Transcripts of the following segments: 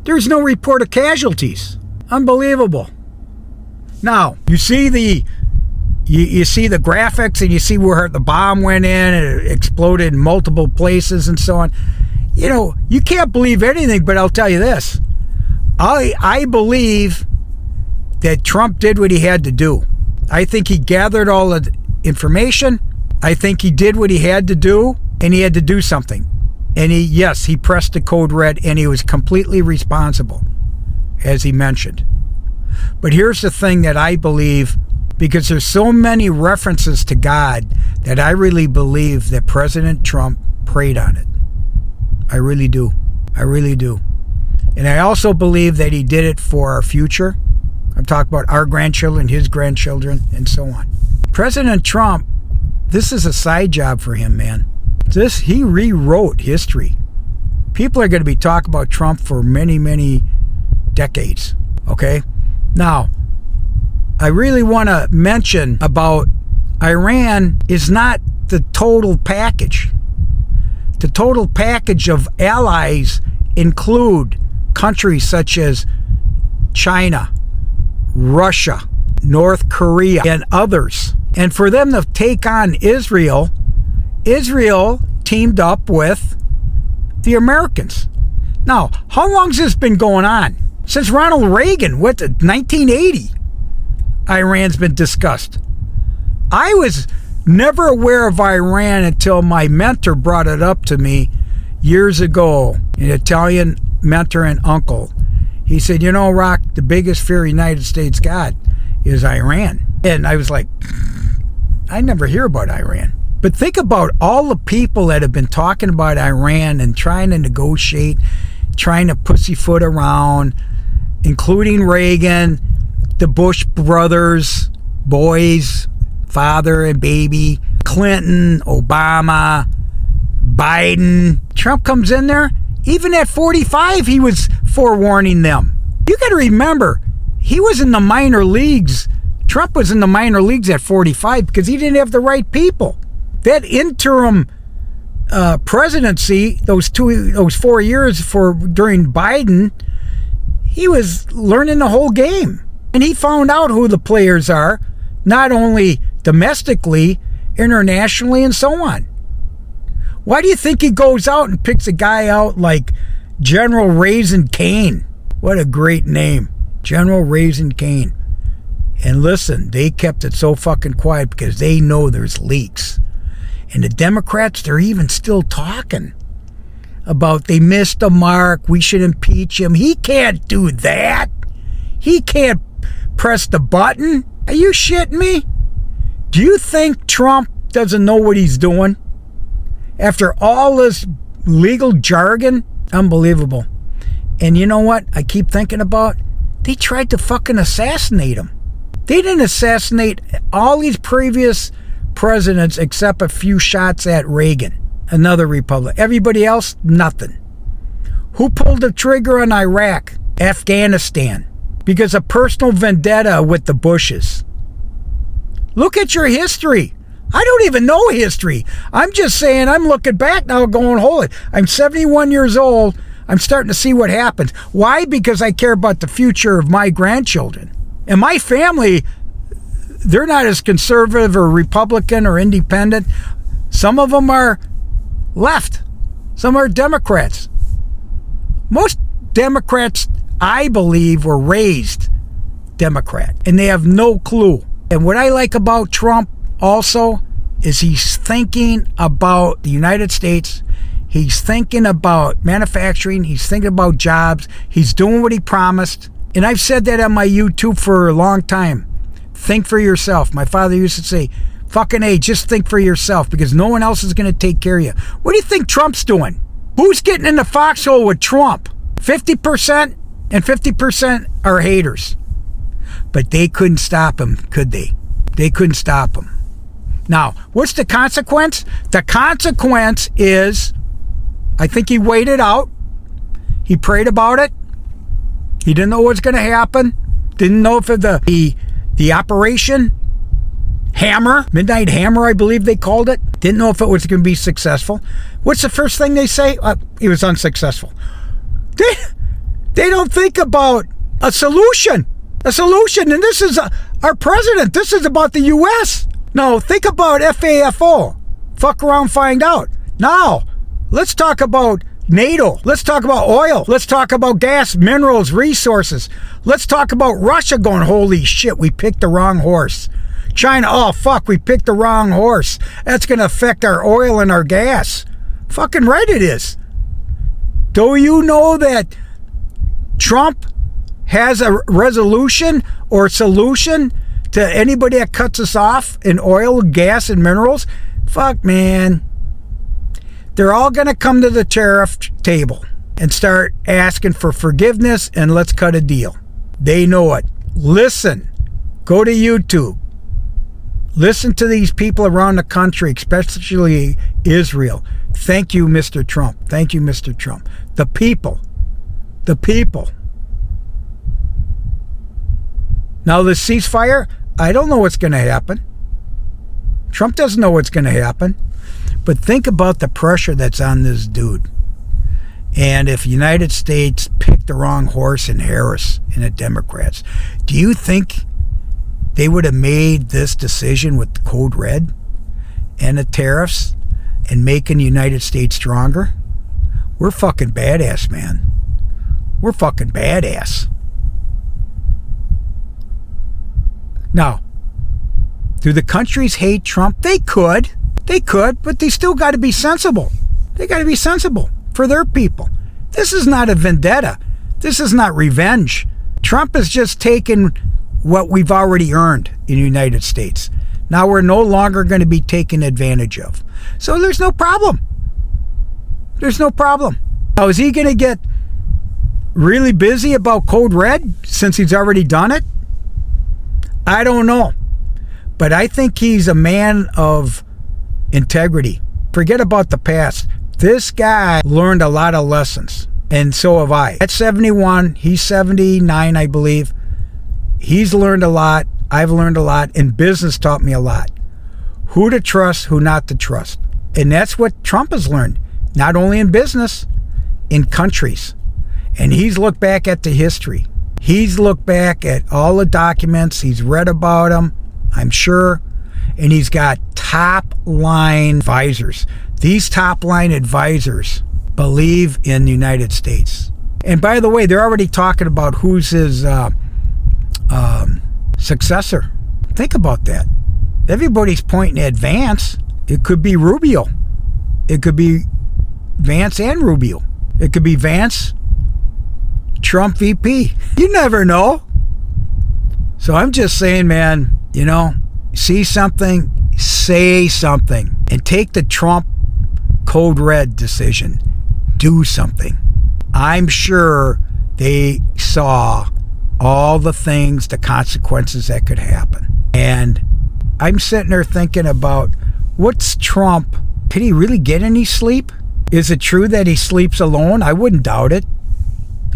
There's no report of casualties. Unbelievable. Now, you see the graphics and you see where the bomb went in and it exploded in multiple places and so on. You know, you can't believe anything, but I'll tell you this. I believe that Trump did what he had to do. I think he gathered all the information. I think he did what he had to do, and he had to do something. And he pressed the code red, and he was completely responsible, as he mentioned. But here's the thing that I believe, because there's so many references to God, that I really believe that President Trump prayed on it. I really do. I really do. And I also believe that he did it for our future. I'm talking about our grandchildren, his grandchildren, and so on. President Trump, this is a side job for him, man. He rewrote history. People are going to be talking about Trump for many, many decades. Okay? Now, I really want to mention about Iran is not the total package. The total package of allies include countries such as China, Russia, North Korea, and others. And for them to take on Israel teamed up with the Americans. Now, how long has this been going on? Since Ronald Reagan, 1980, Iran's been discussed. I was never aware of Iran until my mentor brought it up to me years ago, an Italian mentor and uncle. He said, you know, Rock, the biggest fear the United States got is Iran. And I was like, I never hear about Iran. But think about all the people that have been talking about Iran and trying to negotiate, trying to pussyfoot around, including Reagan, the Bush brothers, boys, father and baby, Clinton, Obama, Biden. Trump comes in there. Even at 45, he was forewarning them. You got to remember, he was in the minor leagues. Trump was in the minor leagues at 45 because he didn't have the right people. That interim presidency, those 4 years during Biden, he was learning the whole game. And he found out who the players are, not only domestically, internationally, and so on. Why do you think he goes out and picks a guy out like General Raising Cane? What a great name. General Raising Cane. And listen, they kept it so fucking quiet because they know there's leaks. And the Democrats, they're even still talking about they missed the mark, we should impeach him. He can't do that. He can't press the button. Are you shitting me? Do you think Trump doesn't know what he's doing? After all this legal jargon? Unbelievable. And you know what I keep thinking about? They tried to fucking assassinate him. They didn't assassinate all these previous presidents except a few shots at Reagan, another Republican. Everybody else, nothing. Who pulled the trigger on Iraq? Afghanistan. Because of personal vendetta with the Bushes. Look at your history. I don't even know history. I'm just saying, I'm looking back now going, holy, I'm 71 years old. I'm starting to see what happens. Why? Because I care about the future of my grandchildren. And my family, they're not as conservative or Republican or independent. Some of them are left. Some are Democrats. Most Democrats, I believe, were raised Democrat. And they have no clue. And what I like about Trump also is he's thinking about the United States. He's thinking about manufacturing. He's thinking about jobs. He's doing what he promised. And I've said that on my YouTube for a long time. Think for yourself. My father used to say, fucking A, just think for yourself because no one else is going to take care of you. What do you think Trump's doing? Who's getting in the foxhole with Trump? 50% and 50% are haters. But they couldn't stop him, could they? They couldn't stop him. Now, what's the consequence? The consequence is, I think he waited out. He prayed about it. He didn't know what was going to happen. Didn't know if the operation Hammer, Midnight Hammer, I believe they called it. Didn't know if it was going to be successful. What's the first thing they say? It was unsuccessful. They They don't think about a solution. A solution. And this is our president. This is about the U.S. No, think about FAFO. Fuck around, find out. Now, let's talk about NATO. Let's talk about oil. Let's talk about gas, minerals, resources. Let's talk about Russia going, holy shit, we picked the wrong horse. China, oh fuck, we picked the wrong horse. That's going to affect our oil and our gas. Fucking right it is. Do you know that Trump has a resolution or solution to anybody that cuts us off in oil, gas, and minerals? Fuck, man. They're all going to come to the tariff table and start asking for forgiveness and let's cut a deal. They know it. Listen. Go to YouTube. Listen to these people around the country, especially Israel. Thank you, Mr. Trump. Thank you, Mr. Trump. The people. The people. Now, the ceasefire, I don't know what's going to happen. Trump doesn't know what's going to happen. But think about the pressure that's on this dude. And if United States picked the wrong horse in Harris and the Democrats, do you think they would have made this decision with the Code Red and the tariffs and making the United States stronger? We're fucking badass, man. We're fucking badass. Now, do the countries hate Trump? They could, but they still got to be sensible. They got to be sensible for their people. This is not a vendetta. This is not revenge. Trump has just taken what we've already earned in the United States. Now we're no longer going to be taken advantage of. So there's no problem. There's no problem. Now, is he going to get really busy about Code Red since he's already done it? I don't know. But I think he's a man of integrity. Forget about the past. This guy learned a lot of lessons. And so have I. At 71, he's 79, I believe. He's learned a lot. I've learned a lot. And business taught me a lot. Who to trust, who not to trust. And that's what Trump has learned. Not only in business, in countries. And he's looked back at the history. He's looked back at all the documents. He's read about them, I'm sure. And he's got top-line advisors. These top-line advisors believe in the United States. And by the way, they're already talking about who's his successor. Think about that. Everybody's pointing at Vance. It could be Rubio. It could be Vance and Rubio. It could be Vance, Trump VP. You never know. So I'm just saying, man, you know, see something, say something, and take the Trump Code Red decision. Do something. I'm sure they saw all the things, the consequences that could happen. And I'm sitting there thinking about, what's Trump? Can he really get any sleep? Is it true that he sleeps alone? I wouldn't doubt it.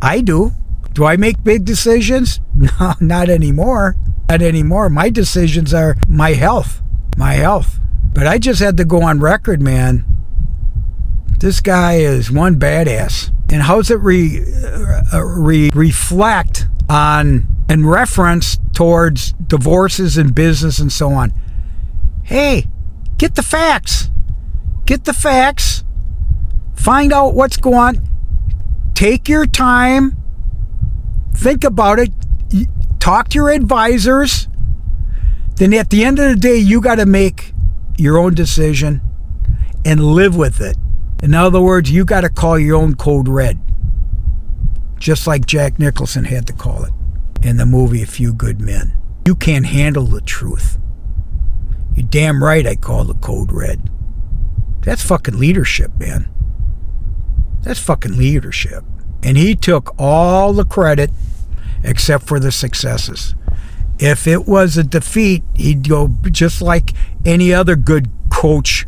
I do. Do I make big decisions? No, not anymore. Not anymore. My decisions are my health. My health. But I just had to go on record, man. This guy is one badass. And how's it reflect on and reference towards divorces and business and so on? Hey, get the facts. Get the facts. Find out what's going on. Take your time. Think about it. Talk to your advisors. Then at the end of the day, you got to make your own decision and live with it. In other words, you got to call your own Code Red. Just like Jack Nicholson had to call it in the movie A Few Good Men. You can't handle the truth. You're damn right I call the Code Red. That's fucking leadership, man. That's fucking leadership. And he took all the credit except for the successes. If it was a defeat, he'd go just like any other good coach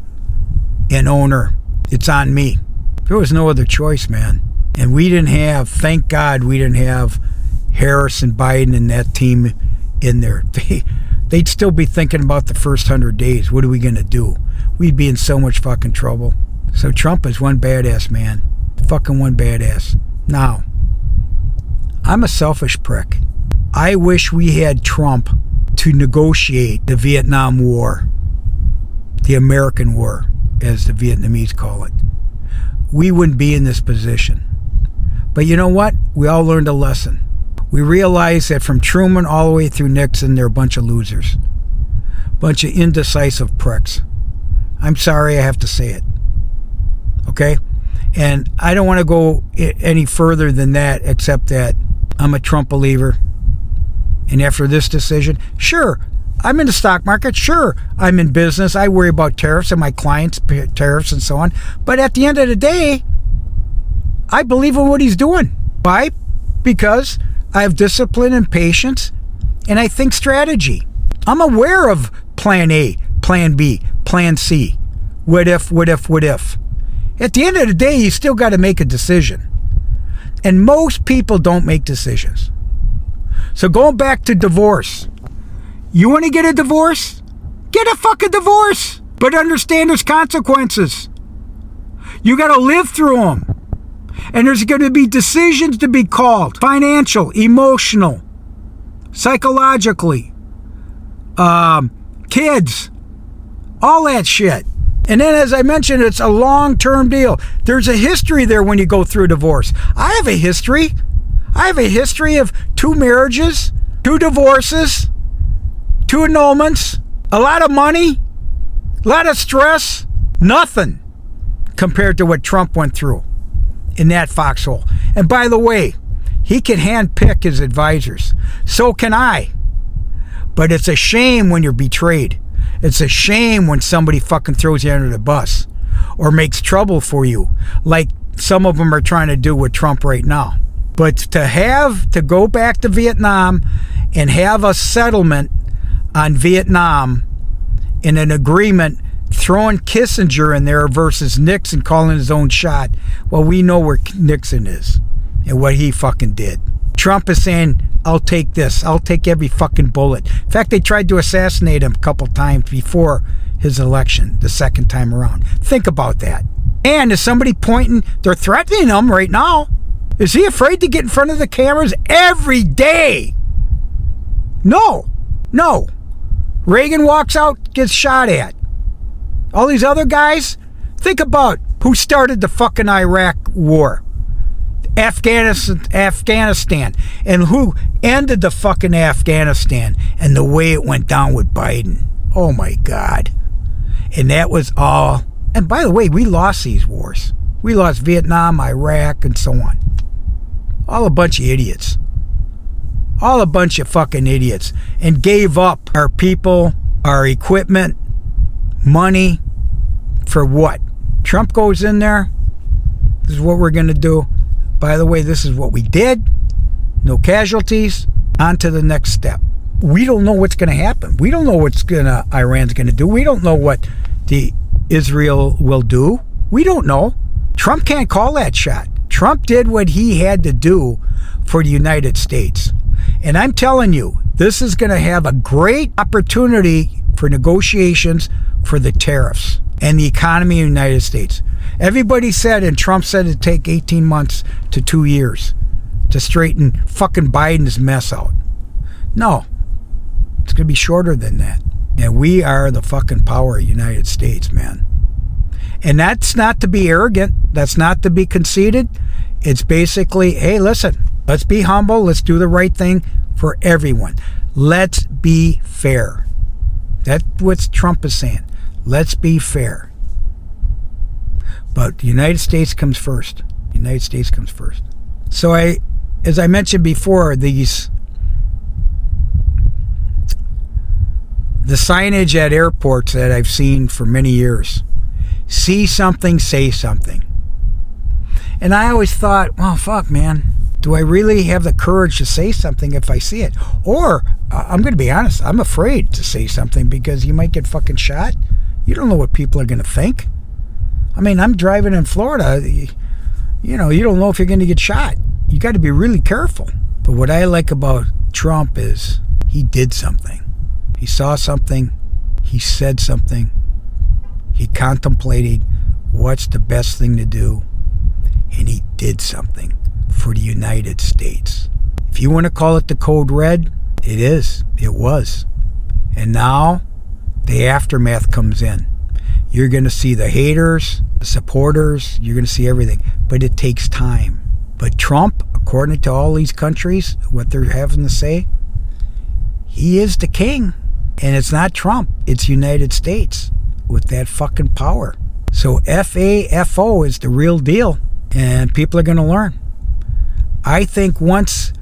and owner. It's on me. There was no other choice, man. And we didn't have, thank God, we didn't have Harris and Biden and that team in there. They'd still be thinking about the first 100 days. What are we going to do? We'd be in so much fucking trouble. So Trump is one badass, man. Fucking one badass. Now, I'm a selfish prick. I wish we had Trump to negotiate the Vietnam War, the American War, as the Vietnamese call it. We wouldn't be in this position. But you know what? We all learned a lesson. We realized that from Truman all the way through Nixon, they're a bunch of losers. Bunch of indecisive pricks. I'm sorry I have to say it. Okay? And I don't want to go any further than that, except that I'm a Trump believer. And after this decision, sure, I'm in the stock market. Sure, I'm in business. I worry about tariffs and my clients' tariffs and so on. But at the end of the day, I believe in what he's doing. Why? Because I have discipline and patience, and I think strategy. I'm aware of plan A, plan B, plan C. What if, what if, what if? At the end of the day, you still got to make a decision. And most people don't make decisions. So going back to divorce. You want to get a divorce? Get a fucking divorce. But understand there's consequences. You got to live through them. And there's going to be decisions to be called. Financial, emotional, psychologically, kids, all that shit. And then, as I mentioned, it's a long-term deal. There's a history there when you go through a divorce. I have a history. I have a history of 2 marriages, 2 divorces, 2 annulments, a lot of money, a lot of stress, nothing compared to what Trump went through in that foxhole. And by the way, he can handpick his advisors. So can I. But it's a shame when you're betrayed. It's a shame when somebody fucking throws you under the bus or makes trouble for you, like some of them are trying to do with Trump right now. But to go back to Vietnam and have a settlement on Vietnam in an agreement, throwing Kissinger in there versus Nixon calling his own shot, well, we know where Nixon is and what he fucking did. Trump is saying, I'll take this. I'll take every fucking bullet. In fact, they tried to assassinate him a couple times before his election, the second time around. Think about that. And is somebody pointing, they're threatening him right now. Is he afraid to get in front of the cameras every day? No. Reagan walks out, gets shot at. All these other guys, think about who started the fucking Iraq war. Afghanistan, and who ended the fucking Afghanistan, and the way it went down with Biden. Oh my God. And that was all. And by the way, we lost these wars. We lost Vietnam, Iraq, and so on. All a bunch of idiots. All a bunch of fucking idiots. And gave up our people, our equipment, money, for what? Trump goes in there. This is what we're going to do. By the way, this is what we did. No casualties. On to the next step. We don't know what's going to happen. We don't know what Iran's going to do. We don't know what Israel will do. We don't know. Trump can't call that shot. Trump did what he had to do for the United States. And I'm telling you, this is going to have a great opportunity for negotiations for the tariffs and the economy of the United States. Everybody said, and Trump said it'd take 18 months to 2 years to straighten fucking Biden's mess out. No, it's going to be shorter than that. And we are the fucking power of the United States, man. And that's not to be arrogant. That's not to be conceited. It's basically, hey, listen, let's be humble. Let's do the right thing for everyone. Let's be fair. That's what Trump is saying. Let's be fair. But the United States comes first. The United States comes first. So as I mentioned before, the signage at airports that I've seen for many years. See something, say something. And I always thought, well, fuck, man. Do I really have the courage to say something if I see it? Or, I'm going to be honest, I'm afraid to say something because you might get fucking shot. You don't know what people are going to think. I mean, I'm driving in Florida. You know, you don't know if you're going to get shot. You got to be really careful. But what I like about Trump is he did something. He saw something. He said something. He contemplated what's the best thing to do. And he did something for the United States. If you want to call it the code red, it is. It was. And now the aftermath comes in. You're going to see the haters, the supporters, you're going to see everything. But it takes time. But Trump, according to all these countries, what they're having to say, he is the king. And it's not Trump, it's United States with that fucking power. So FAFO is the real deal. And people are going to learn. I think once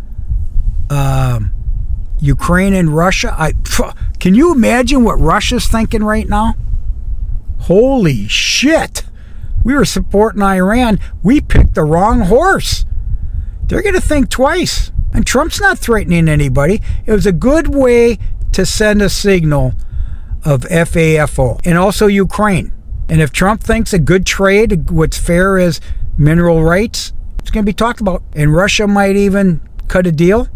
Ukraine and Russia, can you imagine what Russia's thinking right now? Holy shit. We were supporting Iran. We picked the wrong horse. They're going to think twice. And Trump's not threatening anybody. It was a good way to send a signal of FAFO. And also Ukraine. And if Trump thinks a good trade, what's fair is mineral rights, it's going to be talked about. And Russia might even cut a deal.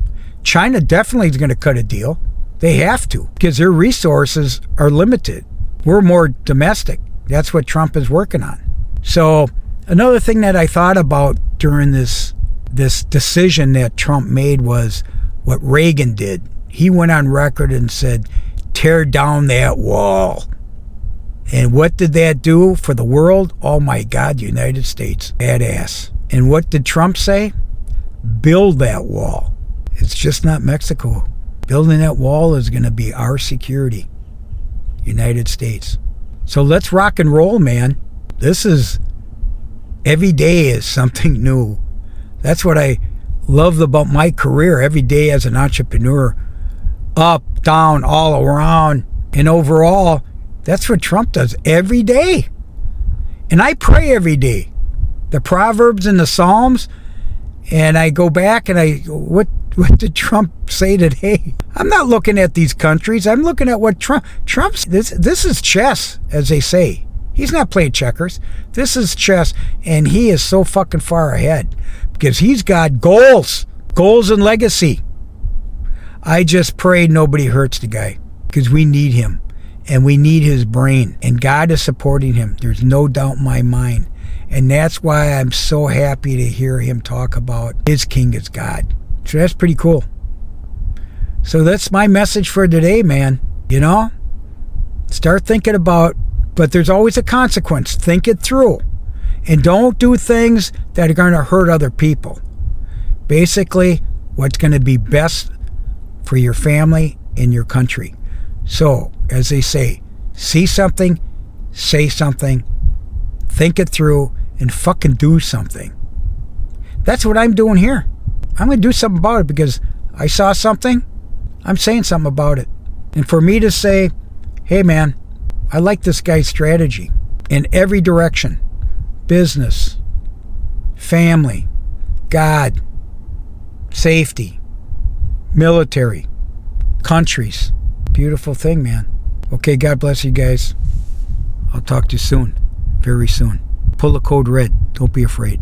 China definitely is going to cut a deal. They have to, because their resources are limited. We're more domestic. That's what Trump is working on. So another thing that I thought about during this decision that Trump made was what Reagan did. He went on record and said, tear down that wall. And what did that do for the world? Oh my God, United States. Badass. And what did Trump say? Build that wall. It's just not Mexico. Building that wall is going to be our security. United States. So let's rock and roll, man. Every day is something new. That's what I love about my career. Every day as an entrepreneur. Up, down, all around. And overall, that's what Trump does every day. And I pray every day. The Proverbs and the Psalms. And I go back and what did Trump say today? I'm not looking at these countries. I'm looking at what Trump's, this is chess, as they say. He's not playing checkers. This is chess. And he is so fucking far ahead. Because he's got goals. Goals and legacy. I just pray nobody hurts the guy. Because we need him. And we need his brain. And God is supporting him. There's no doubt in my mind. And that's why I'm so happy to hear him talk about his king is God. So that's pretty cool. So that's my message for today, man. You know? Start thinking about, but there's always a consequence. Think it through. And don't do things that are going to hurt other people. Basically, what's going to be best for your family and your country. So, as they say, see something, say something, think it through, and fucking do something. That's what I'm doing here. I'm going to do something about it because I saw something, I'm saying something about it. And for me to say, hey man, I like this guy's strategy in every direction. Business, family, God, safety, military, countries. Beautiful thing, man. Okay, God bless you guys. I'll talk to you soon. Very soon. Pull the code red. Don't be afraid.